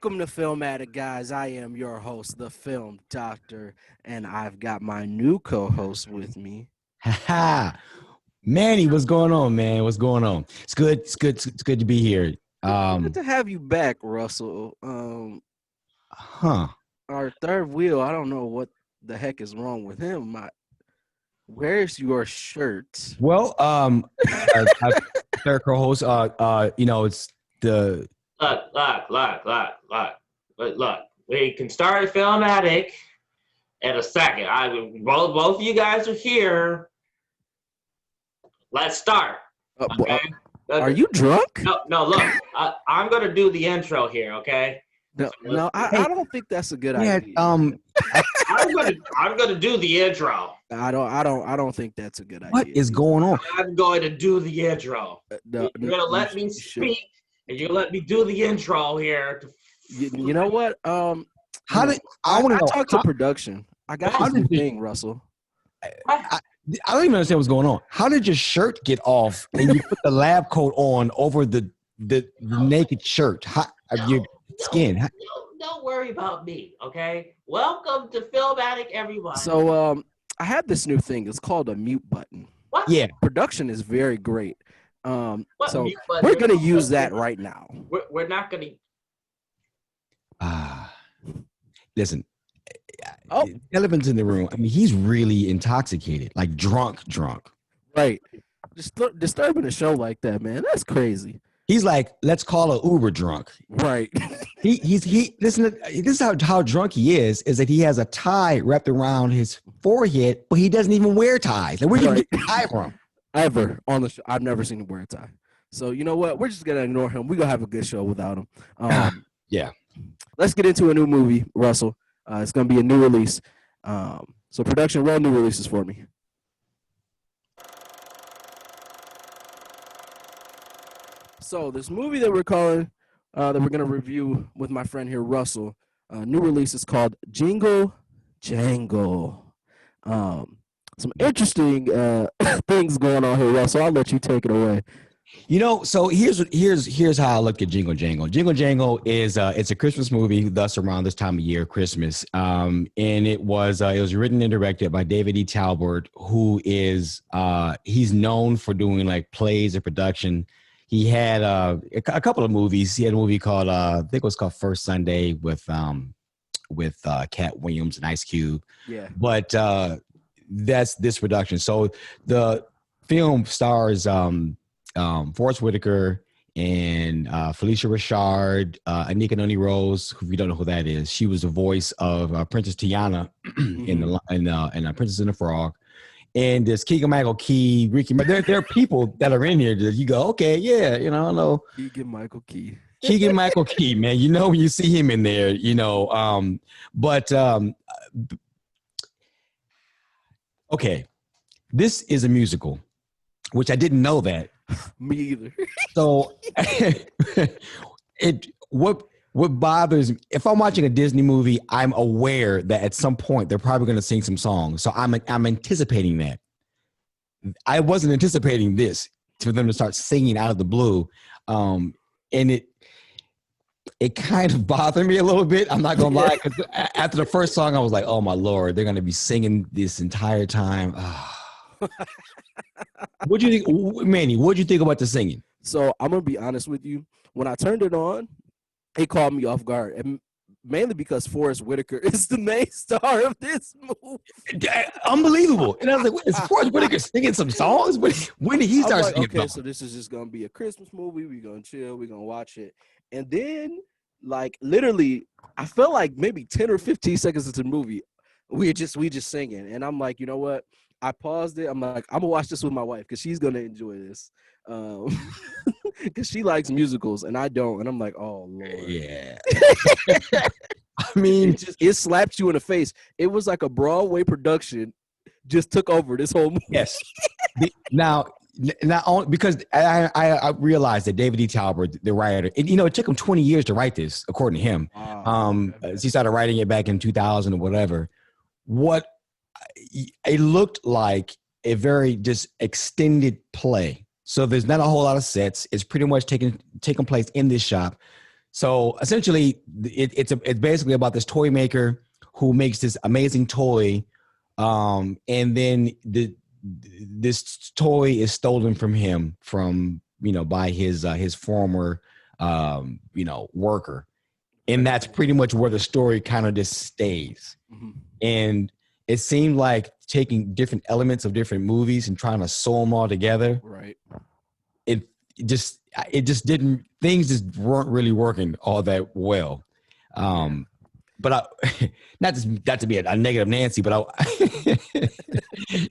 Welcome to Film Addict, guys. I am your host, the Film Doctor, and I've got my new co-host with me. Ha Manny, what's going on, man? What's going on? It's good. It's good to be here. Good to have you back, Russell. Huh. Our third wheel, I don't know what the heck is wrong with him. Where's your shirt? Well, third co-host, it's the Look. We can start Film Addict in a second. Both of you guys are here. Let's start. Okay? Are you drunk? No. Look, I'm gonna do the intro here. Okay. No, I don't think that's a good idea. I'm gonna do the intro. I don't think that's a good idea. What is going on? I'm going to do the intro. You're gonna let me speak, and you're gonna let me do the intro here. You know what? I want to talk to production. I got this new thing, Russell. I don't even understand what's going on. How did your shirt get off and you put the lab coat on over the naked shirt? Your skin. Don't worry about me, okay? Welcome to Film Addict, everyone. So I have this new thing. It's called a mute button. What? Yeah. Production is very great. So we're gonna use that right now. We're not gonna. Listen. Oh, elephant's in the room. I mean, he's really intoxicated, like drunk. Right. Disturbing a show like that, man. That's crazy. He's like, let's call a Uber drunk. Right. He listen. This is how drunk he is that he has a tie wrapped around his forehead, but he doesn't even wear ties. Like, where do you get the tie from? Ever on the show, I've never seen him wear a tie. So you know what? We're just gonna ignore him. We're gonna have a good show without him. Yeah. Let's get into a new movie, Russell. It's gonna be a new release. So production, roll new releases for me. So this movie that we're calling, that we're gonna review with my friend here, Russell, new release is called Jingle Jangle. Some interesting things going on here, Russell. I'll let you take it away. So here's how I look at Jingle Jangle. Jingle Jangle is it's a Christmas movie, thus around this time of year, Christmas. And it was written and directed by David E. Talbot, who is he's known for doing like plays and production. He had a couple of movies. He had a movie called I think it was called First Sunday with Cat Williams and Ice Cube. Yeah. But that's this production. So the film stars Forrest Whitaker and Felicia Rashad, Anika Noni Rose, who, if you don't know who that is, she was the voice of Princess Tiana in Princess and the Frog. And there's Keegan-Michael Key, Ricky. There are people that are in here that you go, okay, yeah, I know. Keegan-Michael Key. Keegan-Michael Key, man. When you see him in there, okay, this is a musical, which I didn't know that. Me either. So what bothers me, if I'm watching a Disney movie, I'm aware that at some point they're probably going to sing some songs. So I'm anticipating that. I wasn't anticipating this for them to start singing out of the blue. And it kind of bothered me a little bit. I'm not going to lie. Because after the first song, I was like, oh my Lord, they're going to be singing this entire time. What do you think, Manny? What do you think about the singing? So I'm gonna be honest with you. When I turned it on, it caught me off guard, and mainly because Forrest Whitaker is the main star of this movie. Unbelievable! And I was like, "What, is Forrest Whitaker singing some songs? When did he start singing?" Okay, so this is just gonna be a Christmas movie. We're gonna chill. We're gonna watch it, and then, like, literally, I felt like maybe 10 or 15 seconds into the movie, we just singing, and I'm like, you know what? I paused it. I'm like, I'm gonna watch this with my wife because she's gonna enjoy this, because she likes musicals and I don't. And I'm like, oh Lord, yeah. I mean, it slapped you in the face. It was like a Broadway production just took over this whole movie. Yes. Now, not only because I realized that David E. Talbot, the writer, it took him 20 years to write this, according to him. He started writing it back in 2000 or whatever. It looked like a very just extended play. So there's not a whole lot of sets. It's pretty much taking place in this shop. So essentially, it's basically about this toy maker who makes this amazing toy, and then this toy is stolen from him by his former worker, and that's pretty much where the story kind of just stays. Mhm. And it seemed like taking different elements of different movies and trying to sew them all together. Right. It just things just weren't really working all that well. But not to be a negative Nancy, but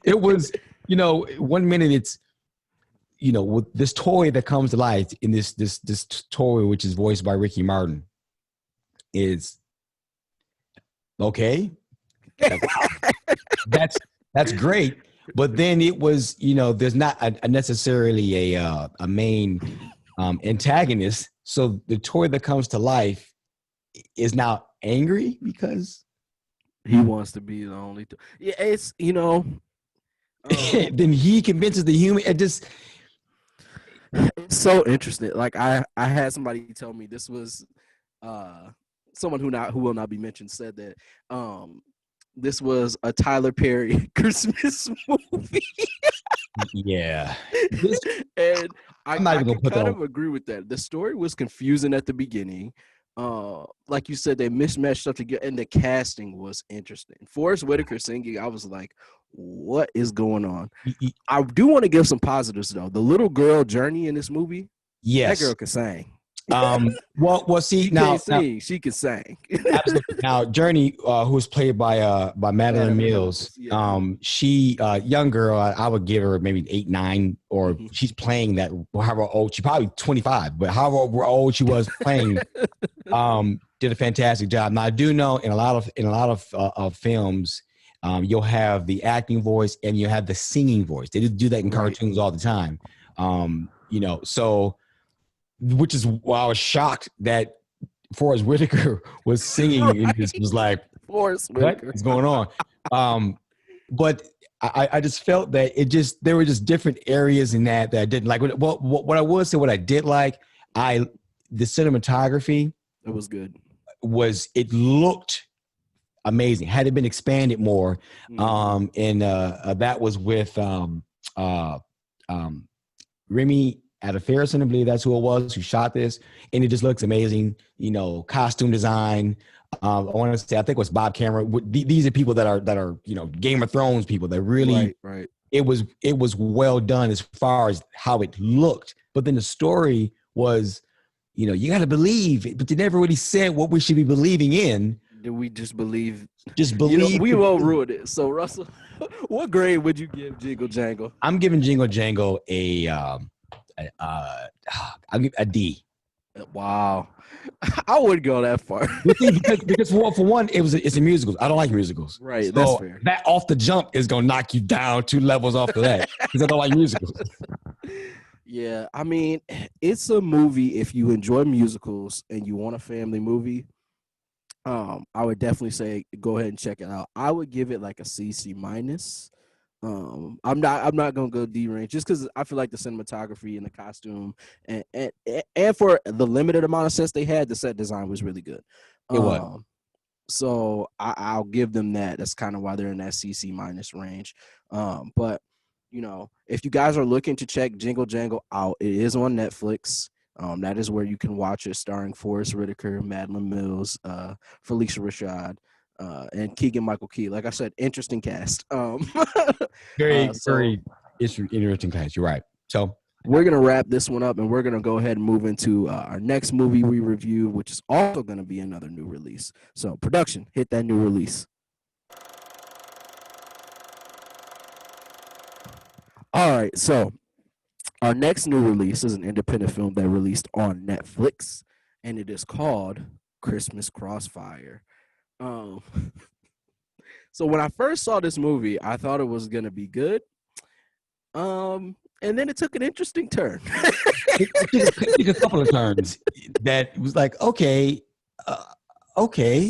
it was, 1 minute it's, with this toy that comes to life in this toy, which is voiced by Ricky Martin, is okay. That's great. But then it was, there's not a necessarily a main antagonist. So the toy that comes to life is now angry because he wants to be the only. Yeah, it's then he convinces the human. It just it's so interesting. Like I had somebody tell me this was someone who will not be mentioned said that this was a Tyler Perry Christmas movie. Yeah. And I kind of on. agree with that. The story was confusing at the beginning. Like you said, they mismatched stuff together, and the casting was interesting. Forrest Whitaker singing, I was like, what is going on? I do want to give some positives, though. The little girl Journey in this movie, yes, that girl can sing. Well, see, she can't sing, she can sing. Absolutely. Now, Journey, who's played by Madeline Mills, she young girl, I would give her maybe 8, 9, or she's playing that. However old, she probably 25, but however old she was playing, did a fantastic job. Now, I do know in a lot of films, you'll have the acting voice and you have the singing voice. They do that in cartoons all the time. So. Which is why I was shocked that Forrest Whitaker was singing in this. Was like, Forrest Whitaker, what is going on? But I just felt that there were just different areas in that I didn't like. What I would say, what I did like, the cinematography. It was good. It looked amazing. Had it been expanded more, and that was with Remy Adafirson, I believe that's who it was who shot this, and it just looks amazing. Costume design. I want to say, I think it was Bob Cameron. These are people that are Game of Thrones people that really. Right. It was well done as far as how it looked, but then the story was, you got to believe it, but they never really said what we should be believing in. Do we just believe? Just believe. We won't ruin it. So Russell, what grade would you give Jingle Jangle? I'm giving Jingle Jangle I'll give a D. Wow, I wouldn't go that far. because for one, it's a musical. I don't like musicals. Right, so that's fair. That off the jump is gonna knock you down 2 levels off of that because I don't like musicals. Yeah, I mean, it's a movie. If you enjoy musicals and you want a family movie, I would definitely say go ahead and check it out. I would give it like a C minus. I'm not gonna go D range just because I feel like the cinematography and the costume and for the limited amount of sets they had, the set design was really good. It was. So I'll give them that. That's kind of why they're in that CC minus range. But if you guys are looking to check Jingle Jangle out, it is on Netflix. That is where you can watch it, starring Forrest Whitaker, Madeline Mills, Felicia Rashad. And Keegan-Michael Key. Like I said, interesting cast. Very interesting cast. You're right. So we're going to wrap this one up, and we're going to go ahead and move into our next movie we review, which is also going to be another new release. So production, hit that new release. All right. So our next new release is an independent film that released on Netflix, and it is called Christmas Crossfire. So when I first saw this movie, I thought it was gonna be good. And then it took an interesting turn. it took a couple of turns that was like, okay.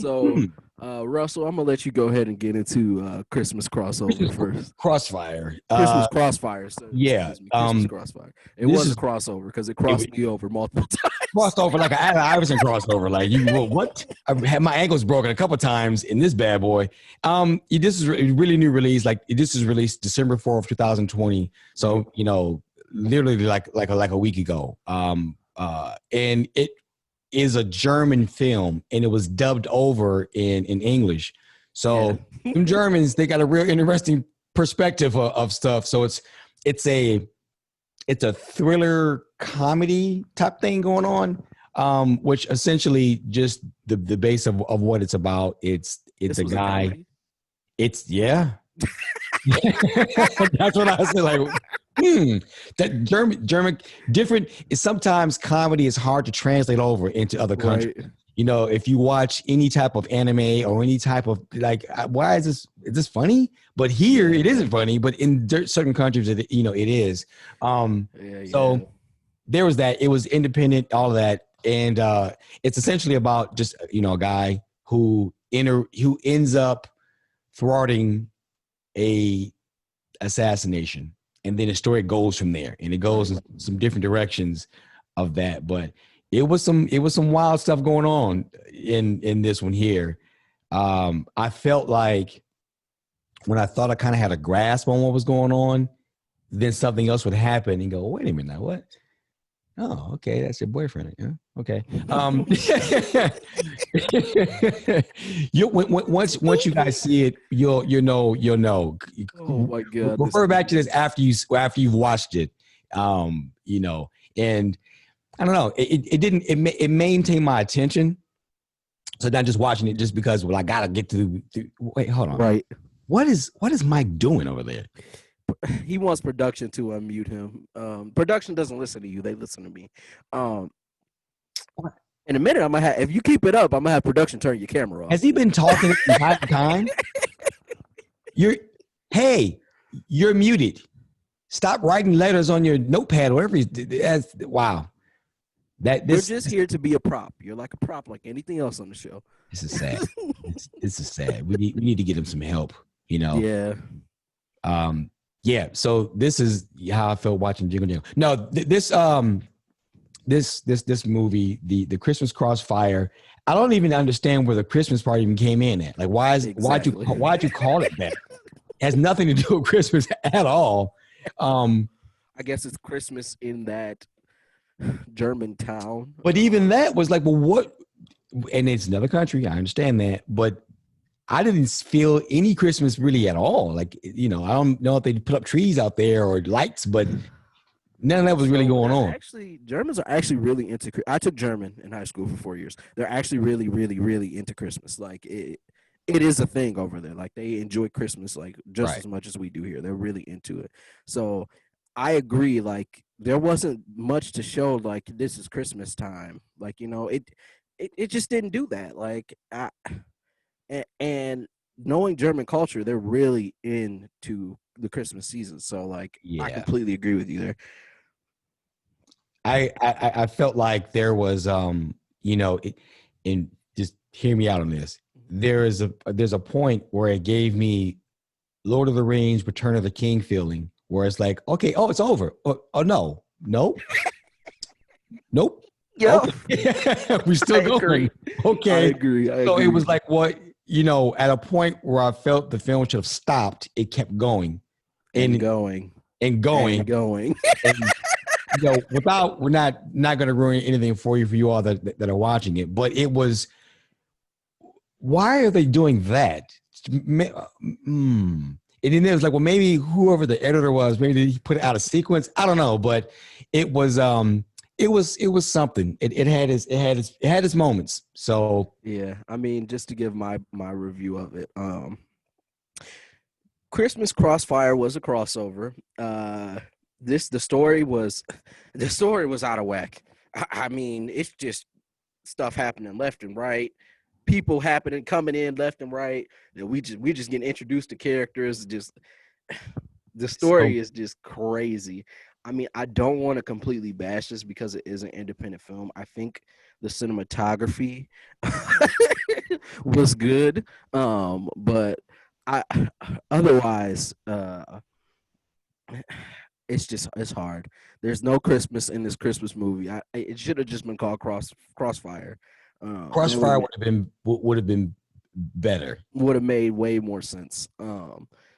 So Russell, I'm gonna let you go ahead and get into Christmas crossover first. Crossfire. Christmas Crossfire. So, Yeah. excuse me, Christmas Crossfire. It This was a is crossover because it crossed me over multiple times. crossed over like an Allen Iverson crossover. Like you, what? I had my ankles broken a couple times in this bad boy. This is a really new release. Like this is released December 4th, 2020. So literally like a week ago. And it is a German film, and it was dubbed over in English. So them Germans, they got a real interesting perspective of stuff. So it's a thriller comedy type thing going on, which essentially just the base of what it's about. It's a guy. Yeah. That's what I said. Like, that German different is sometimes comedy is hard to translate over into other countries. Right. If you watch any type of anime or any type of why is this funny? But here it isn't funny, but in certain countries, it is. So there was that. It was independent, all of that. And it's essentially about just, a guy who ends up thwarting a assassination. And then the story goes from there, and it goes in some different directions of that. But it was some wild stuff going on in this one here. I felt like when I thought I kind of had a grasp on what was going on, then something else would happen and go, wait a minute, now what? Oh, okay, that's your boyfriend. Yeah, okay. Once you guys see it, you'll know. Oh my God! Refer back to this after you've watched it. And I don't know. It maintained my attention. So not just watching it just because I gotta get to. Wait, hold on. Right. What is Mike doing over there? He wants production to unmute him. Production doesn't listen to you; they listen to me. In a minute, I'm gonna have. If you keep it up, I'm gonna have production turn your camera off. Has he been talking the entire time? You're muted. Stop writing letters on your notepad, whatever. Wow. We're just here to be a prop. You're like a prop, like anything else on the show. This is sad. This is sad. We need to get him some help. Yeah. Yeah. So this is how I felt watching Jingle Jangle. No, this movie, the Christmas Crossfire. I don't even understand where the Christmas part even came in at. Like, why'd you call it that? It has nothing to do with Christmas at all. I guess it's Christmas in that German town. But even that was like, well, what? And it's another country. I understand that, but I didn't feel any Christmas really at all. Like, I don't know if they put up trees out there or lights, but none of that was really going on. Actually, Germans are actually really into. I took German in high school for 4 years. They're actually really, really, really into Christmas. Like it is a thing over there. Like they enjoy Christmas like just as much as we do here. They're really into it. So I agree. Like there wasn't much to show. Like this is Christmas time. Like it just didn't do that. Like and knowing German culture, they're really into the Christmas season. So like I completely agree with you there. I felt like there was and just hear me out on this. There's a point where it gave me Lord of the Rings, Return of the King feeling, where it's like, okay, it's over. Oh no, nope. Yeah, okay. We're still going. Okay, I agree. So it was like what at a point where I felt the film should have stopped. It kept going and going. And, we're not going to ruin anything for you all that are watching it, but it was. Why are they doing that? And then it was like, well, maybe whoever the editor was, maybe he put it out of sequence. I don't know, but it was something. It had its moments. So yeah, I mean, just to give my review of it, Christmas Crossfire was a crossover. The story was out of whack. I mean, it's just stuff happening left and right. People coming in left and right. We just getting introduced to characters. Just The So story is just crazy. I mean, I don't want to completely bash this because it is an independent film. I think the cinematography was good, but I otherwise, it's hard. There's no Christmas in this Christmas movie. It should have just been called Crossfire, and it Crossfire would have been better. would have made way more sense.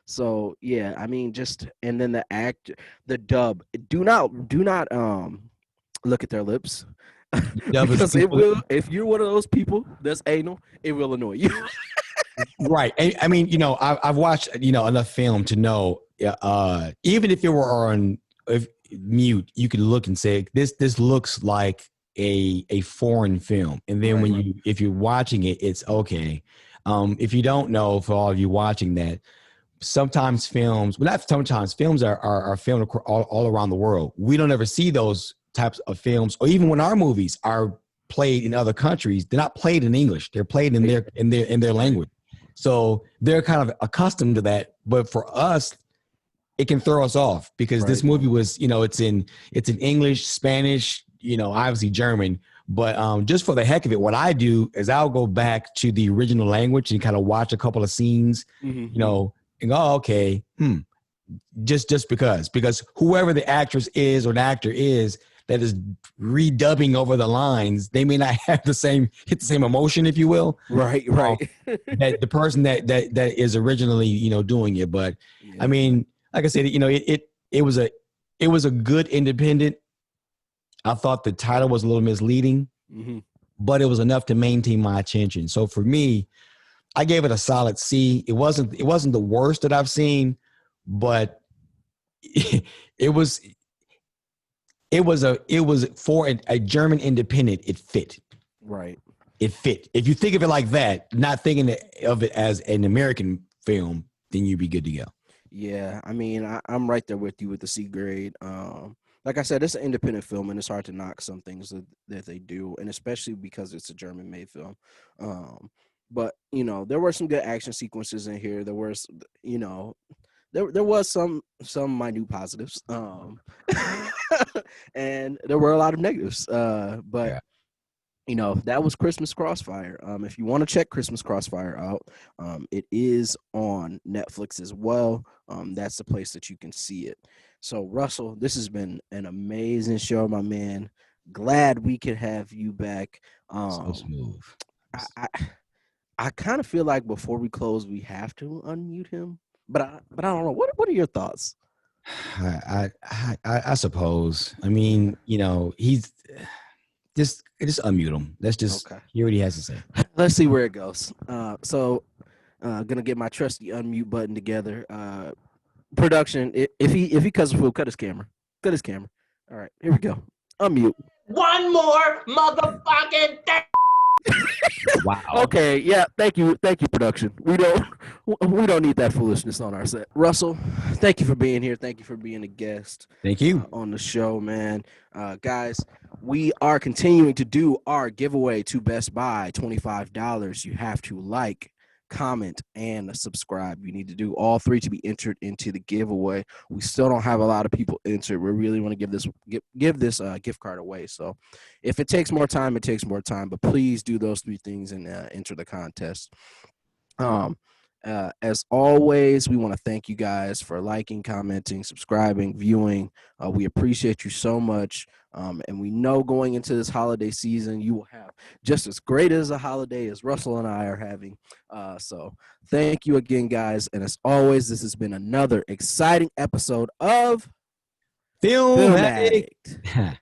So yeah, I mean, just and then the dub. Do not look at their lips Dub is because it will. If you're one of those people that's anal, it will annoy you. right. I mean, I've watched enough film to know. Even if it were on mute, you could look and say this looks like a foreign film, and then Right. if you're watching it, it's okay. If you don't know, for all of you watching that, sometimes films, well, not sometimes films are filmed all around the world. We don't ever see those types of films, or even when our movies are played in other countries, they're not played in English. They're played in their language. So they're kind of accustomed to that. But for us, it can throw us off because this Right. movie was, it's in English, Spanish, obviously German. But just for the heck of it, what I do is I'll go back to the original language and kind of watch a couple of scenes, Mm-hmm. and go, oh, okay, just because whoever the actress is or the actor is that is redubbing over the lines, they may not hit the same emotion, if you will, Right. Right. that the person that is originally doing it. But I Yeah. mean, like I said, it was a good independent. I thought the title was a little misleading, Mm-hmm. but it was enough to maintain my attention. So for me, I gave it a solid C. It wasn't the worst that I've seen, but it was for a German independent. It fit. Right. It fit. If you think of it like that, not thinking of it as an American film, then you'd be good to go. Yeah, I mean, I'm right there with you with the C grade. Like I said, it's an independent film, and it's hard to knock some things that they do, and especially because it's a German-made film. Um, but there were some good action sequences in here. There was, there was some minute positives, and there were a lot of negatives. But Yeah. that was Christmas Crossfire. If you want to check Christmas Crossfire out, it is on Netflix as well. That's the place that you can see it. So, Russell, this has been an amazing show, my man. Glad we could have you back. So smooth. I, I, I kind of feel like before we close, we have to unmute him, but I don't know. What are your thoughts? I suppose. I mean, he's just unmute him. Let's just Okay, hear what he has to say. let's see where it goes. Gonna get my trusty unmute button together. Production, if he cuts a fool, cut his camera. Cut his camera. All right, here we go. Unmute. One more motherfucking thing. Wow. Okay, yeah, thank you, production. We don't need that foolishness on our set. Russell, thank you for being here. Thank you for being a guest Thank you. on the show, man. Guys, we are continuing to do our giveaway to Best Buy, $25. You have to like, comment, and subscribe. You need to do all three to be entered into the giveaway. We still don't have a lot of people entered. We really want to give this gift card away. So if it takes more time, it takes more time. But please do those three things and enter the contest. As always, we want to thank you guys for liking, commenting, subscribing, viewing. We appreciate you so much. And we know going into this holiday season, you will have just as great as a holiday as Russell and I are having. So thank you again, guys. And as always, this has been another exciting episode of Film Film Addict. Addict.